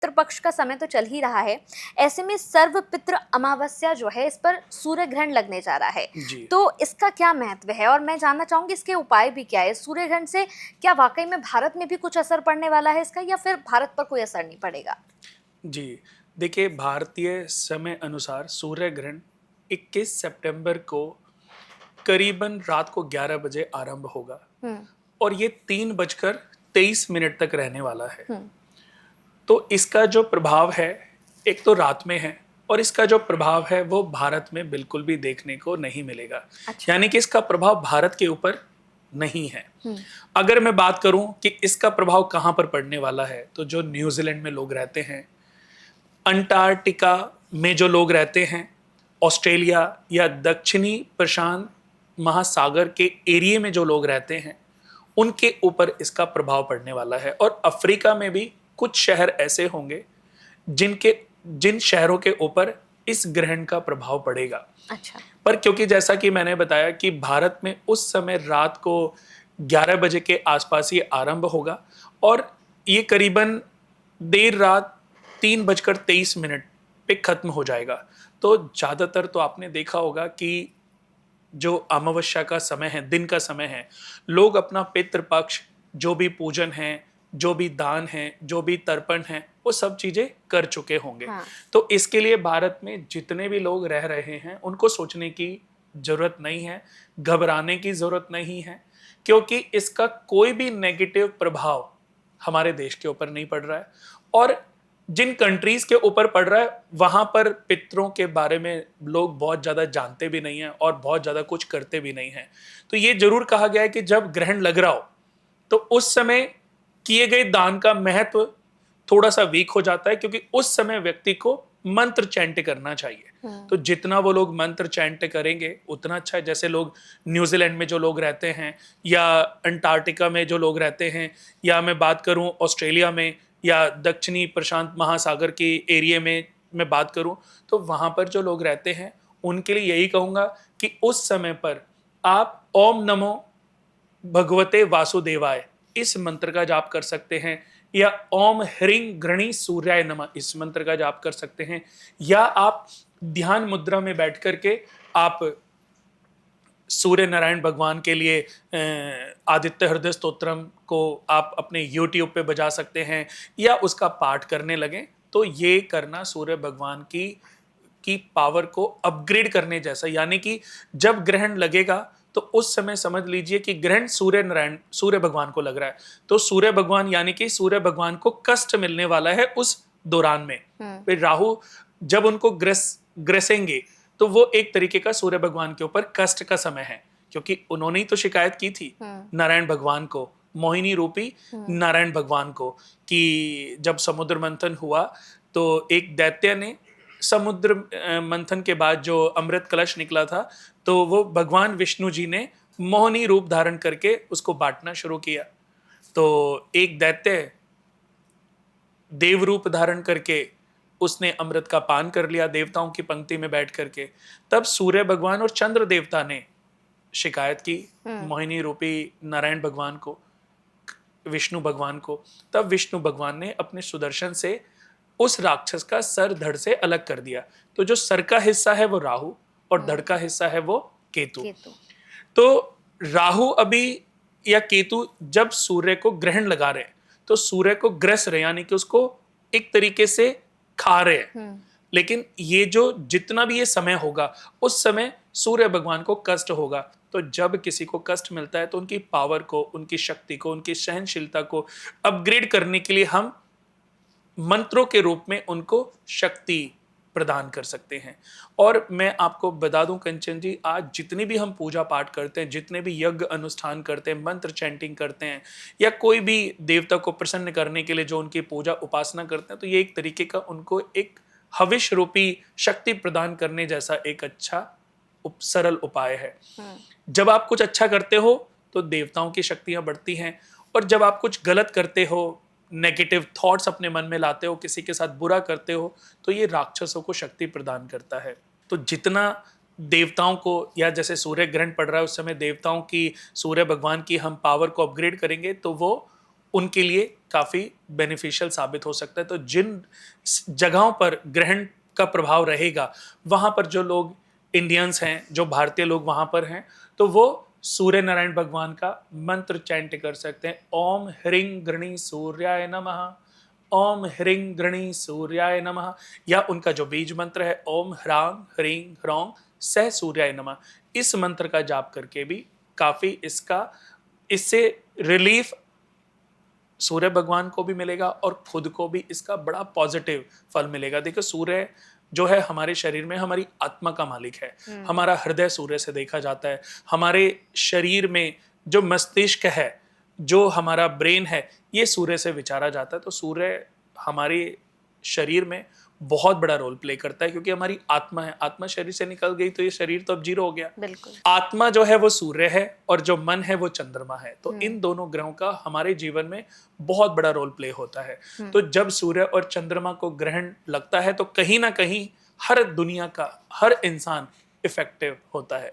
पितृपक्ष का समय तो चल ही रहा है, ऐसे में सर्व पितृ अमावस्या जो है, इस पर सूर्य ग्रहण लगने जा रहा है। जी। तो इसका क्या महत्व है, और मैं जानना चाहूंगी इसके उपाय भी क्या है? सूर्य ग्रहण से क्या वाकई में भारत में भी कुछ असर पड़ने वाला है इसका, या फिर भारत पर कोई असर नहीं पड़ेगा? जी, देखिए भारतीय समय अनुसार सूर्य ग्रहण 21 सितंबर को करीबन रात को 11 बजे आरंभ होगा हम्म। और ये 3:23 तक रहने वाला है। हम्म। तो इसका जो प्रभाव है, एक तो रात में है और इसका जो प्रभाव है वो भारत में बिल्कुल भी देखने को नहीं मिलेगा। अच्छा। यानी कि इसका प्रभाव भारत के ऊपर नहीं है। हम्म। अगर मैं बात करूं कि इसका प्रभाव कहां पर पड़ने वाला है, तो जो न्यूजीलैंड में लोग रहते हैं, अंटार्कटिका में जो लोग रहते हैं, ऑस्ट्रेलिया या दक्षिणी प्रशांत महासागर के एरिया में जो लोग रहते हैं, उनके ऊपर इसका प्रभाव पड़ने वाला है। और अफ्रीका में भी कुछ शहर ऐसे होंगे जिन शहरों के ऊपर इस ग्रहण का प्रभाव पड़ेगा। अच्छा। पर क्योंकि जैसा कि मैंने बताया कि भारत में उस समय रात को 11 बजे के आसपास ये आरंभ होगा और ये करीबन देर रात 3:23 पे खत्म हो जाएगा। तो ज़्यादातर तो आपने देखा होगा कि जो अमावस्या का समय है, दिन का समय है, लोग अपना पितृपक्ष, जो भी पूजन है, जो भी दान है, जो भी तर्पण है, वो सब चीजें कर चुके होंगे। हाँ। तो इसके लिए भारत में जितने भी लोग रह रहे हैं उनको सोचने की जरूरत नहीं है, घबराने की जरूरत नहीं है, क्योंकि इसका कोई भी नेगेटिव प्रभाव हमारे देश के ऊपर नहीं पड़ रहा है। और जिन कंट्रीज के ऊपर पड़ रहा है वहां पर पितरों के बारे में लोग बहुत ज्यादा जानते भी नहीं है और बहुत ज्यादा कुछ करते भी नहीं है। तो ये जरूर कहा गया है कि जब ग्रहण लग रहा हो तो उस समय किए गए दान का महत्व थोड़ा सा वीक हो जाता है, क्योंकि उस समय व्यक्ति को मंत्र चैंट करना चाहिए। तो जितना वो लोग मंत्र चैंट करेंगे उतना अच्छा है। जैसे लोग न्यूजीलैंड में जो लोग रहते हैं या अंटार्कटिका में जो लोग रहते हैं, या मैं बात करूं ऑस्ट्रेलिया में या दक्षिणी प्रशांत महासागर के एरिया में मैं बात करूं, तो वहां पर जो लोग रहते हैं उनके लिए यही कहूंगा कि उस समय पर आप ओम नमो भगवते वासुदेवाय इस मंत्र का जाप कर सकते हैं, या ओम ह्रीं गृणी सूर्याय नमः इस मंत्र का जाप कर सकते हैं, या आप ध्यान मुद्रा में बैठ करके आप सूर्य नारायण भगवान के लिए आदित्य हृदय स्तोत्रम को आप अपने YouTube पे बजा सकते हैं या उसका पाठ करने लगें। तो ये करना सूर्य भगवान की पावर को अपग्रेड करने जैसा। यानी कि जब ग्रहण लगेगा तो उस समय समझ लीजिए कि ग्रहण सूर्य भगवान को लग रहा है, तो सूर्य भगवान यानी कि सूर्य भगवान को कष्ट मिलने वाला है उस दौरान में। फिर राहु जब उनको ग्रसेंगे तो वो एक तरीके का सूर्य भगवान के ऊपर कष्ट का समय है, क्योंकि उन्होंने ही तो शिकायत की थी नारायण भगवान को, मोहिनी रूपी नारायण भगवान को, कि जब समुद्र मंथन हुआ तो एक दैत्य ने समुद्र मंथन के बाद जो अमृत कलश निकला था, तो वो भगवान विष्णु जी ने मोहिनी रूप धारण करके उसको बांटना शुरू किया। तो एक दैत्य देव रूप धारण करके उसने अमृत का पान कर लिया देवताओं की पंक्ति में बैठ करके। तब सूर्य भगवान और चंद्र देवता ने शिकायत की मोहिनी रूपी नारायण भगवान को, विष्णु भगवान को। तब विष्णु भगवान ने अपने सुदर्शन से उस राक्षस का सर धड़ से अलग कर दिया। तो जो सर का हिस्सा है वो राहु और धड़ का हिस्सा है वो केतु। तो राहु अभी या केतु जब सूर्य को ग्रहण लगा रहे हैं तो सूर्य को ग्रस रहे, यानी कि उसको एक तरीके से खा रहे हैं। लेकिन ये जो जितना भी ये समय होगा उस समय सूर्य भगवान को कष्ट होगा। तो जब किसी को कष्ट मिलता है तो उनकी पावर को, उनकी शक्ति को, उनकी सहनशीलता को अपग्रेड करने के लिए हम मंत्रों के रूप में उनको शक्ति प्रदान कर सकते हैं। और मैं आपको बता दूं कंचन जी, आज जितनी भी हम पूजा पाठ करते हैं, जितने भी यज्ञ अनुष्ठान करते हैं, मंत्र चैंटिंग करते हैं, या कोई भी देवता को प्रसन्न करने के लिए जो उनकी पूजा उपासना करते हैं, तो ये एक तरीके का उनको एक हविष रूपी शक्ति प्रदान करने जैसा एक अच्छा सरल उपाय है। जब आप कुछ अच्छा करते हो तो देवताओं की शक्तियां बढ़ती हैं, और जब आप कुछ गलत करते हो, नेगेटिव थॉट्स अपने मन में लाते हो, किसी के साथ बुरा करते हो, तो ये राक्षसों को शक्ति प्रदान करता है। तो जितना देवताओं को, या जैसे सूर्य ग्रहण पड़ रहा है उस समय देवताओं की, सूर्य भगवान की हम पावर को अपग्रेड करेंगे तो वो उनके लिए काफी बेनिफिशियल साबित हो सकता है। तो जिन जगहों पर ग्रहण का प्रभाव रहेगा, वहां पर जो लोग इंडियंस हैं, जो भारतीय लोग वहां पर हैं, तो वो सूर्य नारायण भगवान का मंत्र चैंट कर सकते हैं। ओम ह्रीं गृणी सूर्याय नमः, ओम ह्रीं गृणी सूर्याय नमः, या उनका जो बीज मंत्र है ओम ह्रां ह्रीं ह्रौं सह सूर्याय नमः, इस मंत्र का जाप करके भी काफी इससे रिलीफ सूर्य भगवान को भी मिलेगा और खुद को भी इसका बड़ा पॉजिटिव फल मिलेगा। देखो, सूर्य जो है हमारे शरीर में हमारी आत्मा का मालिक है। हमारा हृदय सूर्य से देखा जाता है। हमारे शरीर में जो मस्तिष्क है, जो हमारा ब्रेन है, ये सूर्य से विचारा जाता है। तो सूर्य हमारे शरीर में बहुत बड़ा रोल प्ले करता है, क्योंकि हमारी आत्मा है। आत्मा शरीर से निकल गई तो ये शरीर तो अब जीरो हो गया। बिल्कुल। आत्मा जो है वो सूर्य है और जो मन है वो चंद्रमा है। तो इन दोनों ग्रहों का हमारे जीवन में बहुत बड़ा रोल प्ले होता है। तो जब सूर्य और चंद्रमा को ग्रहण लगता है तो कहीं ना कहीं हर दुनिया का हर इंसान इफेक्टिव होता है।